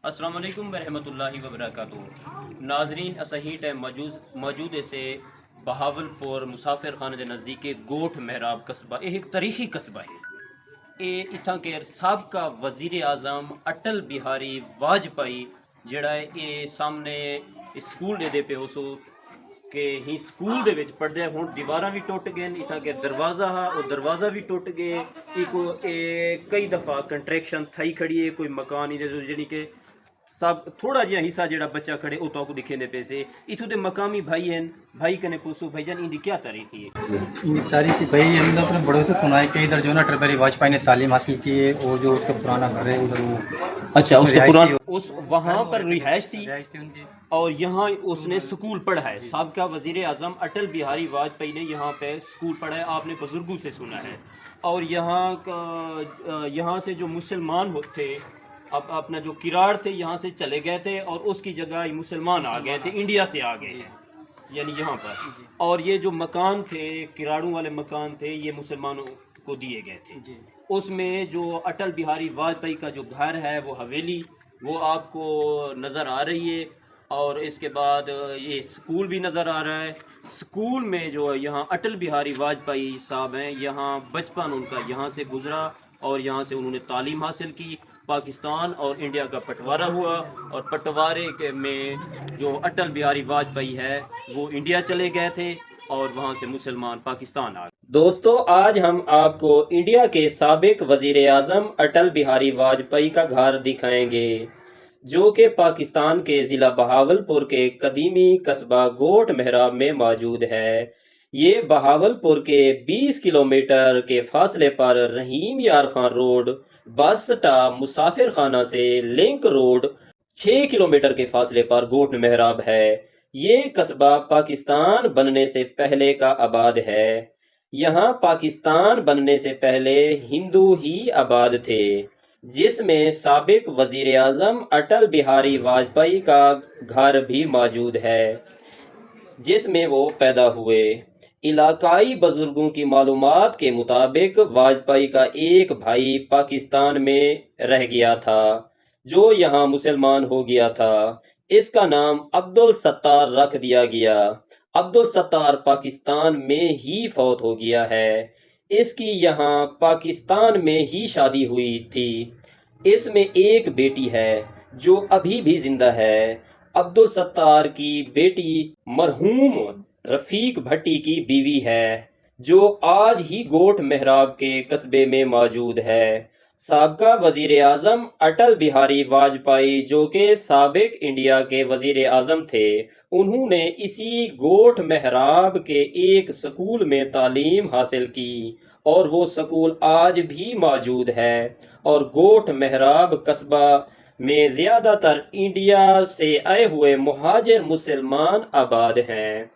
अस्सलाम वालेकुम रहमतुल्लाहि व बरकातुहू। नाजरीन असही टाइम मौजूद से बहावलपुर मुसाफिर खाने के नज़दीक गोठ महराब कस्बा एक तारीखी कस्बा है। ये इत्थां के साबका वज़ीर आज़म अटल बिहारी वाजपेयी जड़ा ये सामने स्कूल दे पे उस कि ही स्कूल दे विच पढ़दे हुण दीवारां भी टुट गए, इत्थां के दरवाज़ा हा वो दरवाज़ा भी टुट गए। कई दफ़ा कंट्रैक्शन थई खड़ी है, कोई मकान ही जी कि सब थोड़ा जिहा हिस्सा जड़ा बच्चा खड़े वो तो दिखे ने पैसे इथों दे मकामी भाई हैं। भाई कने पूछो भाईजान इनकी क्या तारीखी है? ये तारीखी भाई हमने अपने बड़ों से सुना है कि इधर जो ना अटल बिहारी वाजपेयी ने तालीम हासिल की है और जो उसका पुराना घर है उधर वो अच्छा, उसमें उसका रिहाइश पुराना थी उस वहाँ पर रिहाइश थी उनकी। और यहाँ उसने स्कूल पढ़ा है। साबका वज़ीर आज़म अटल बिहारी वाजपेयी ने यहाँ पे स्कूल पढ़ा है, आपने बुजुर्गों से सुना है। और यहाँ से जो मुसलमान थे अब अपना जो किराड़ थे यहाँ से चले गए थे और उसकी जगह ये मुसलमान आ गए थे, इंडिया से आ गए हैं यानी यहाँ पर। और ये जो मकान थे किराड़ों वाले मकान थे ये मुसलमानों को दिए गए थे। उसमें जो अटल बिहारी वाजपेयी का जो घर है वो हवेली वो आपको नज़र आ रही है। और इसके बाद ये स्कूल भी नज़र आ रहा है। स्कूल में जो यहाँ अटल बिहारी वाजपेयी साहब हैं, यहाँ बचपन उनका यहाँ से गुज़रा और यहाँ से उन्होंने तालीम हासिल की। पाकिस्तान और इंडिया का बंटवारा हुआ और बंटवारे में जो अटल बिहारी वाजपेयी है वो इंडिया चले गए थे और वहाँ से मुसलमान पाकिस्तान आ गए। दोस्तों, आज हम आपको इंडिया के साबिक वज़ीर आज़म अटल बिहारी वाजपेयी का घर दिखाएंगे जो कि पाकिस्तान के ज़िला बहावलपुर के कदीमी कस्बा गोठ महराब में मौजूद है। ये बहावलपुर के 20 किलोमीटर के फासले पर रहीम यार खान रोड बस स्टॉप मुसाफिर खाना से लिंक रोड 6 किलोमीटर के फासले पर गोठ महराब है। ये कस्बा पाकिस्तान बनने से पहले का आबाद है। यहाँ पाकिस्तान बनने से पहले हिंदू ही आबाद थे, जिसमें साबिक वजीर आजम अटल बिहारी वाजपेयी का घर भी मौजूद है जिसमें वो पैदा हुए। इलाकाई बुजुर्गों की मालूमात के मुताबिक वाजपेयी का एक भाई पाकिस्तान में रह गया था जो यहाँ मुसलमान हो गया था। इसका नाम अब्दुल सत्तार रख दिया गया। अब्दुल सत्तार पाकिस्तान में ही फौत हो गया है। इसकी यहाँ पाकिस्तान में ही शादी हुई थी। इसमें एक बेटी है जो अभी भी जिंदा है। अब्दुल सत्तार की बेटी मरहूम रफीक भट्टी की बीवी है जो आज ही गोठ महराब के कस्बे में मौजूद है। साबका वजीर आजम अटल बिहारी वाजपेयी जो कि साबिक इंडिया के वजीर आजम थे, उन्होंने इसी गोठ महराब के एक स्कूल में तालीम हासिल की और वो स्कूल आज भी मौजूद है। और गोठ महराब कस्बा में ज़्यादातर इंडिया से आए हुए मुहाजिर मुसलमान आबाद हैं।